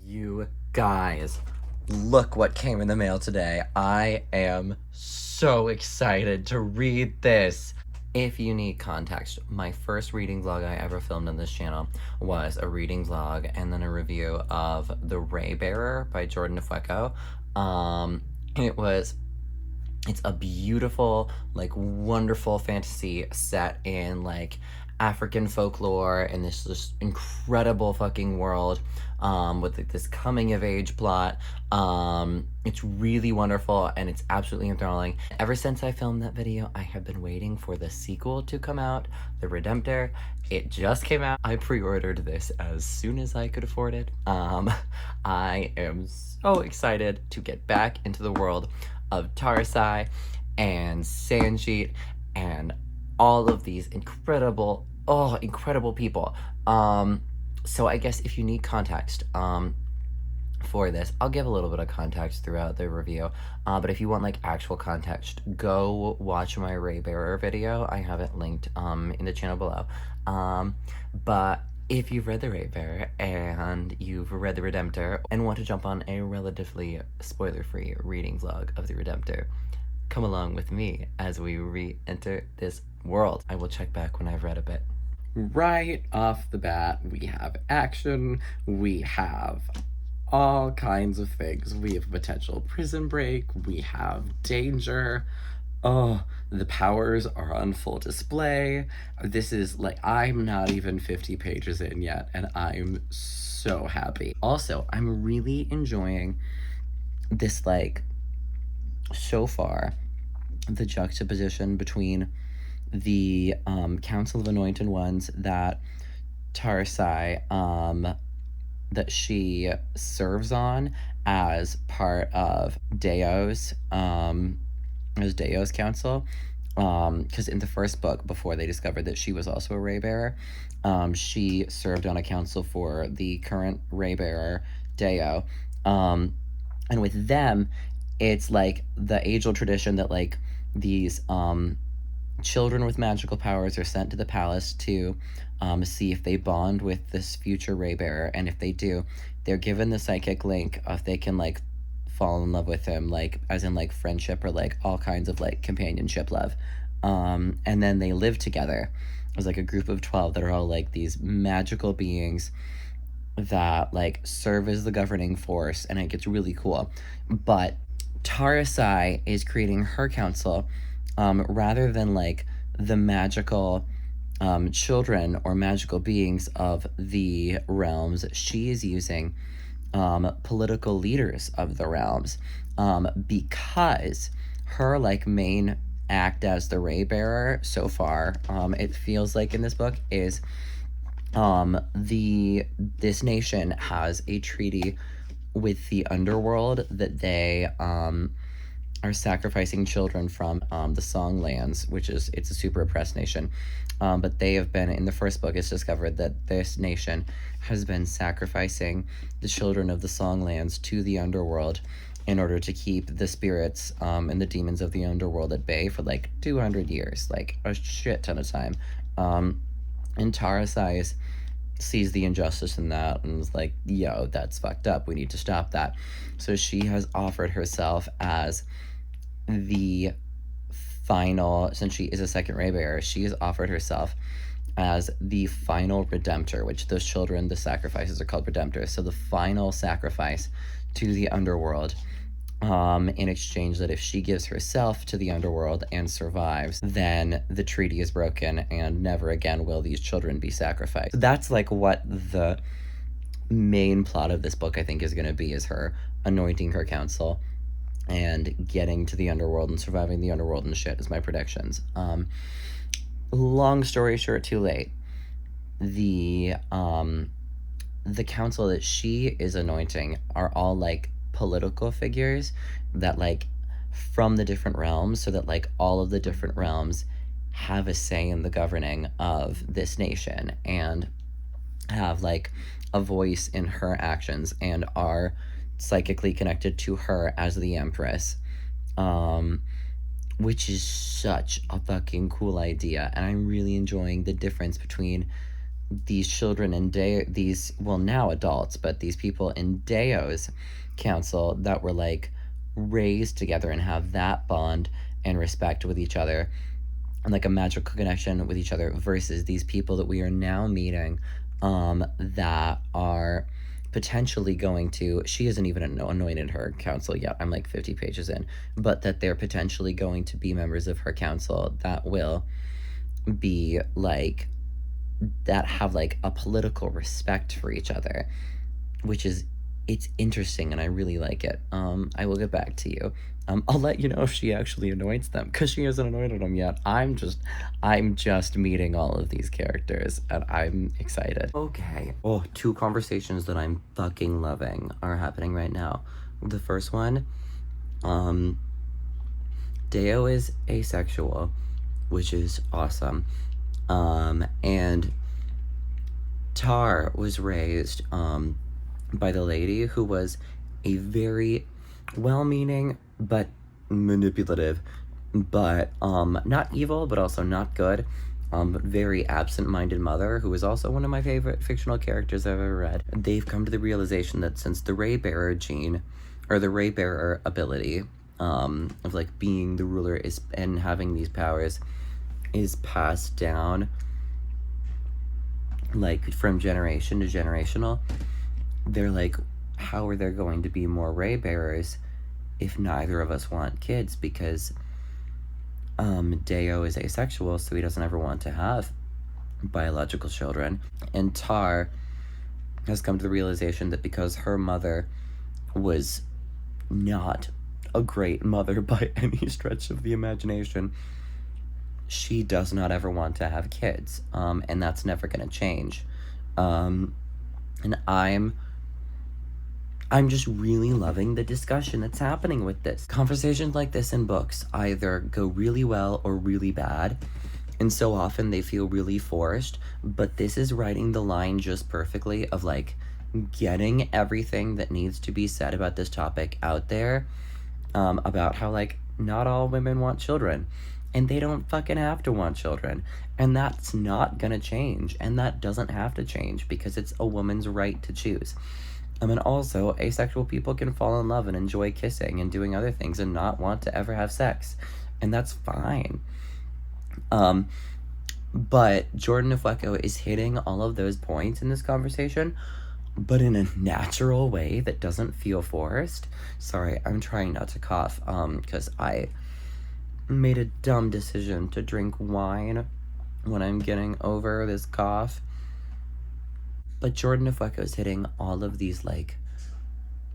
You guys, look what came in the mail today. I am so excited to read this. If you need context, my first reading vlog I ever filmed on this channel was a reading vlog and then a review of The Ray Bearer by Jordan IFUEKO. It's a beautiful, like, wonderful fantasy set in, like, African folklore and this just incredible fucking world, with, like, this coming-of-age plot. It's really wonderful, and it's absolutely enthralling. Ever since I filmed that video, I have been waiting for the sequel to come out, The Redemptor. It just came out. I pre-ordered this as soon as I could afford it. I am so excited to get back into the world of Tarsai and Sanjeet and all of these incredible people. So I guess if you need context for this, I'll give a little bit of context throughout the review, but if you want, like, actual context, go watch my Ray Bearer video. I have it linked in the channel below. But if you've read The Ray Bearer and you've read The Redemptor and want to jump on a relatively spoiler-free reading vlog of The Redemptor, come along with me as we re-enter this world. I will check back when I've read a bit. Right off the bat, we have action, we have all kinds of things. We have a potential prison break, we have danger. Oh, the powers are on full display. This is, like, I'm not even 50 pages in yet, and I'm so happy. Also, I'm really enjoying this, like, so far, the juxtaposition between the Council of Anointed Ones that Tarsai, that she serves on as part of Deo's council, because in the first book, before they discovered that she was also a Ray Bearer, she served on a council for the current Ray Bearer, Deo, and with them, it's like the age-old tradition that, like, these children with magical powers are sent to the palace to see if they bond with this future Ray Bearer, and if they do, they're given the psychic link if they can, like, fall in love with him, like, as in, like, friendship or, like, all kinds of, like, companionship love. And then they live together as, like, a group of 12 that are all, like, these magical beings that, like, serve as the governing force, and it gets really cool. But Tarsai is creating her council, rather than, like, the magical children or magical beings of the realms. She is using political leaders of the realms, because her, like, main act as the Ray Bearer so far, it feels like in this book, is this nation has a treaty with the underworld that they are sacrificing children from the Songlands, which is, it's a super oppressed nation. But they have been, in the first book, it's discovered that this nation has been sacrificing the children of the Songlands to the underworld in order to keep the spirits and the demons of the underworld at bay for, like, 200 years, like, a shit ton of time. And Tarsai sees the injustice in that and is like, yo, that's fucked up, we need to stop that. So she has offered herself as the final, since she is a second Ray Bearer, she has offered herself as the final Redemptor, which those children, the sacrifices, are called Redemptors. So the final sacrifice to the underworld, in exchange that if she gives herself to the underworld and survives, then the treaty is broken and never again will these children be sacrificed. So that's, like, what the main plot of this book, I think, is going to be, is her anointing her council and getting to the underworld and surviving the underworld and shit, is my predictions. Long story short, too late. The council that she is anointing are all, like, political figures that, like, from the different realms, so that, like, all of the different realms have a say in the governing of this nation and have, like, a voice in her actions and are psychically connected to her as the Empress, which is such a fucking cool idea. And I'm really enjoying the difference between these children in these, well, now adults, but these people in Deo's council that were like raised together and have that bond and respect with each other and like a magical connection with each other versus these people that we are now meeting that are potentially going to, she isn't even anointed her council yet, I'm like 50 pages in, but that they're potentially going to be members of her council that will be like, that have like a political respect for each other, which is, it's interesting and I really like it. I will get back to you. I'll let you know if she actually anoints them because she hasn't anointed them yet. I'm just meeting all of these characters and I'm excited. Okay. Oh, two conversations that I'm fucking loving are happening right now. The first one, Deo is asexual, which is awesome. And Tar was raised by the lady who was a very well-meaning but manipulative, but not evil, but also not good, very absent-minded mother who was also one of my favorite fictional characters I've ever read. They've come to the realization that since the Ray Bearer gene, or the Ray Bearer ability, of like being the ruler is and having these powers is passed down like from generation to generational, they're like, how are there going to be more ray bearers if neither of us want kids? Because Deo is asexual, so he doesn't ever want to have biological children, and Tar has come to the realization that because her mother was not a great mother by any stretch of the imagination, she does not ever want to have kids, and that's never going to change. And I'm just really loving the discussion that's happening with this. Conversations like this in books either go really well or really bad, and so often they feel really forced, but this is writing the line just perfectly of like getting everything that needs to be said about this topic out there, about how like not all women want children. And they don't fucking have to want children. And that's not gonna change. And that doesn't have to change because it's a woman's right to choose. And also, asexual people can fall in love and enjoy kissing and doing other things and not want to ever have sex. And that's fine. But Jordan IFUEKO is hitting all of those points in this conversation, but in a natural way that doesn't feel forced. Sorry, I'm trying not to cough, because I made a dumb decision to drink wine when I'm getting over this cough. But Jordan IFUEKO is hitting all of these like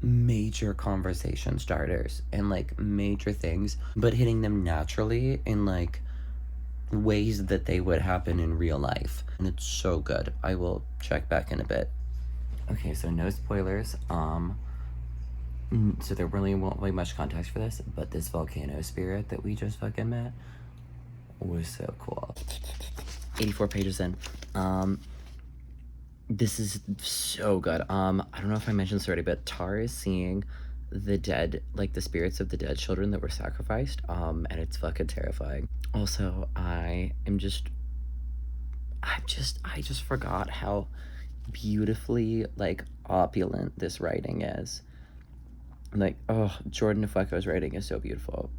major conversation starters and like major things, but hitting them naturally in like ways that they would happen in real life. And it's so good. I will check back in a bit. Okay, so no spoilers. So there really won't be much context for this, but this volcano spirit that we just fucking met was so cool. 84 pages in. This is so good. I don't know if I mentioned this already, but Tar is seeing the dead, like the spirits of the dead children that were sacrificed, and it's fucking terrifying. Also, I just forgot how beautifully like opulent this writing is. Like, oh, Jordan IFUEKO's writing is so beautiful.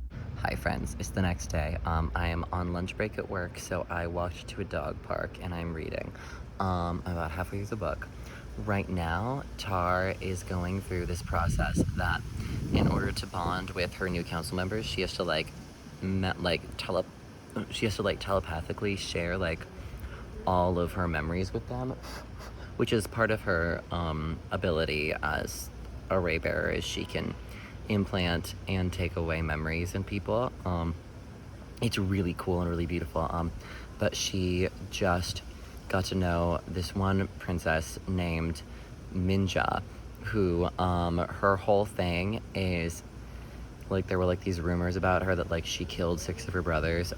Hi friends, it's the next day. I am on lunch break at work, so I walked to a dog park and I'm reading. I'm about halfway through the book. Right now, Tar is going through this process that in order to bond with her new council members, she has to telepathically share like all of her memories with them, which is part of her ability as a ray bearer, is she can implant and take away memories in people. It's really cool and really beautiful. But she just got to know this one princess named Minja, who her whole thing is like there were like these rumors about her that like she killed 6 of her brothers.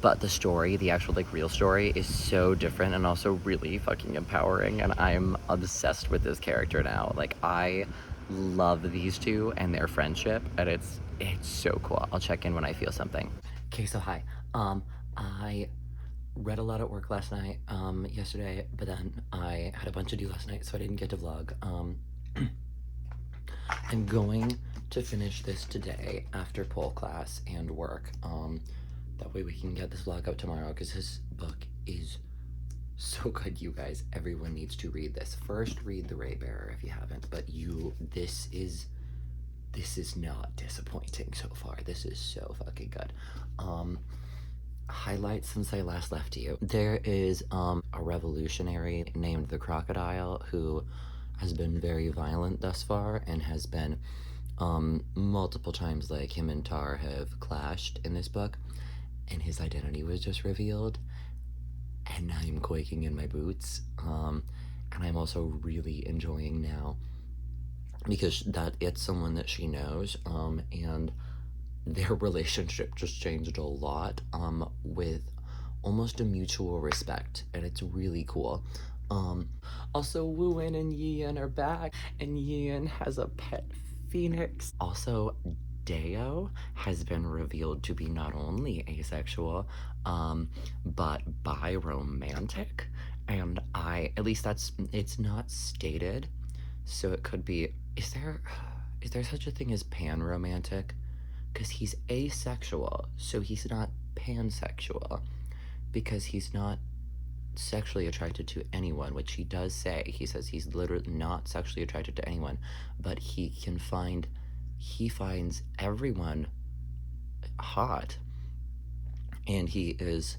But the story, the actual like real story, is so different and also really fucking empowering, and I'm obsessed with this character now. Like I love these two and their friendship, and it's so cool. I'll check in when I feel something. Okay, so hi. I read a lot at work last night, yesterday, but then I had a bunch to do last night, so I didn't get to vlog. I'm going to finish this today after pole class and work. That way we can get this vlog up tomorrow, because this book is so good, you guys. Everyone needs to read this. First, read The Ray Bearer if you haven't, but this is not disappointing so far. This is so fucking good. Highlights since I last left you. There is a revolutionary named the Crocodile who has been very violent thus far and has been multiple times, like, him and Tar have clashed in this book, and his identity was just revealed, and I'm quaking in my boots. And I'm also really enjoying now because it's someone that she knows, and their relationship just changed a lot, with almost a mutual respect, and it's really cool. Also, Wooin and Yian are back, and Yian has a pet phoenix. Also, Deo has been revealed to be not only asexual, but biromantic, and at least it's not stated, so it could be, is there such a thing as panromantic? Because he's asexual, so he's not pansexual, because he's not sexually attracted to anyone, which he does say. He says he's literally not sexually attracted to anyone, but he finds everyone hot, and he is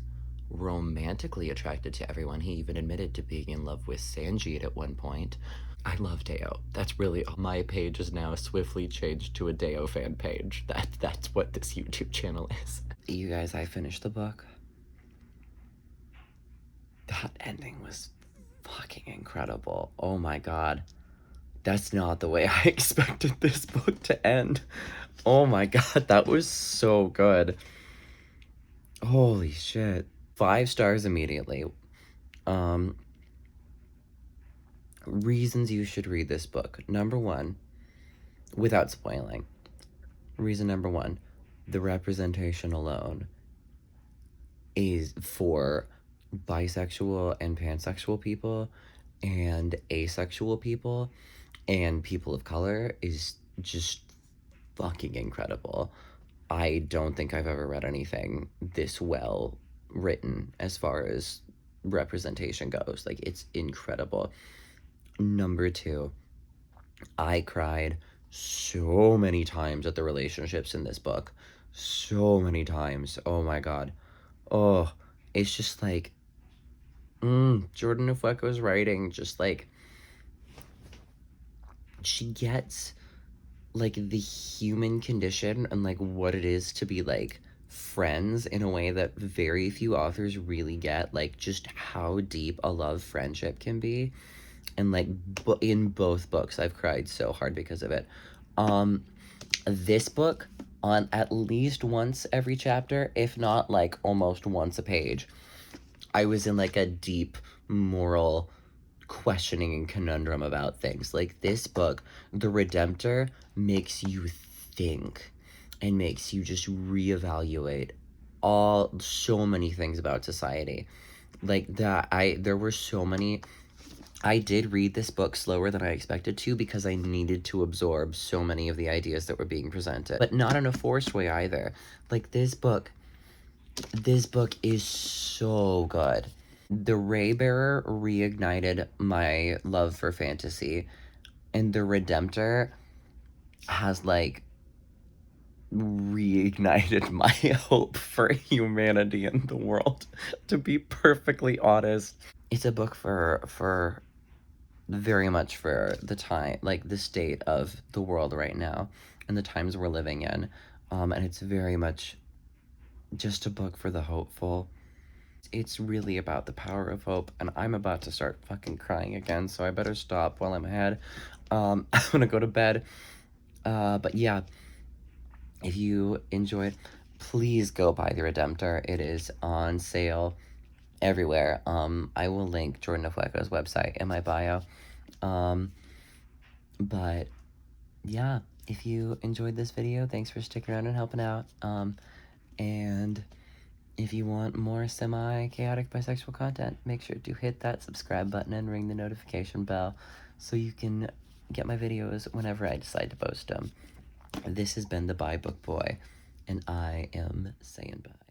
romantically attracted to everyone. He even admitted to being in love with Sanjit at one point. I love Deo. That's really, my page is now swiftly changed to a Deo fan page. That's what this YouTube channel is. You guys, I finished the book. That ending was fucking incredible. Oh my god. That's not the way I expected this book to end. Oh my god, that was so good. Holy shit. 5 stars immediately. Reasons you should read this book. Number 1, without spoiling. Reason number 1, the representation alone is for bisexual and pansexual people and asexual people and people of color is just fucking incredible. I don't think I've ever read anything this well written as far as representation goes. Like, it's incredible. Number 2, I cried so many times at the relationships in this book. So many times. Oh my god. Oh, it's just like, Jordan IFUEKO'S writing, just like, she gets, like, the human condition and, like, what it is to be, like, friends in a way that very few authors really get, like, just how deep a love friendship can be. And, like, in both books, I've cried so hard because of it. This book, on at least once every chapter, if not, like, almost once a page, I was in, like, a deep moral questioning and conundrum about things. Like, this book, The Redemptor, makes you think and makes you just reevaluate so many things about society. Like, there were so many. I did read this book slower than I expected to because I needed to absorb so many of the ideas that were being presented, but not in a forced way either. Like, this book is so good. The Ray Bearer reignited my love for fantasy, and The Redemptor has, like, reignited my hope for humanity and the world, to be perfectly honest. It's a book for very much for the time, like, the state of the world right now and the times we're living in. And it's very much just a book for the hopeful. It's really about the power of hope, and I'm about to start fucking crying again, so I better stop while I'm ahead. I'm gonna go to bed. But yeah, if you enjoyed, please go buy The Redemptor. It is on sale everywhere. I will link Jordan IFUEKO'S website in my bio. But yeah, if you enjoyed this video, thanks for sticking around and helping out. And If you want more semi-chaotic bisexual content, make sure to hit that subscribe button and ring the notification bell so you can get my videos whenever I decide to post them. This has been the Bi Book Boy, and I am saying bye.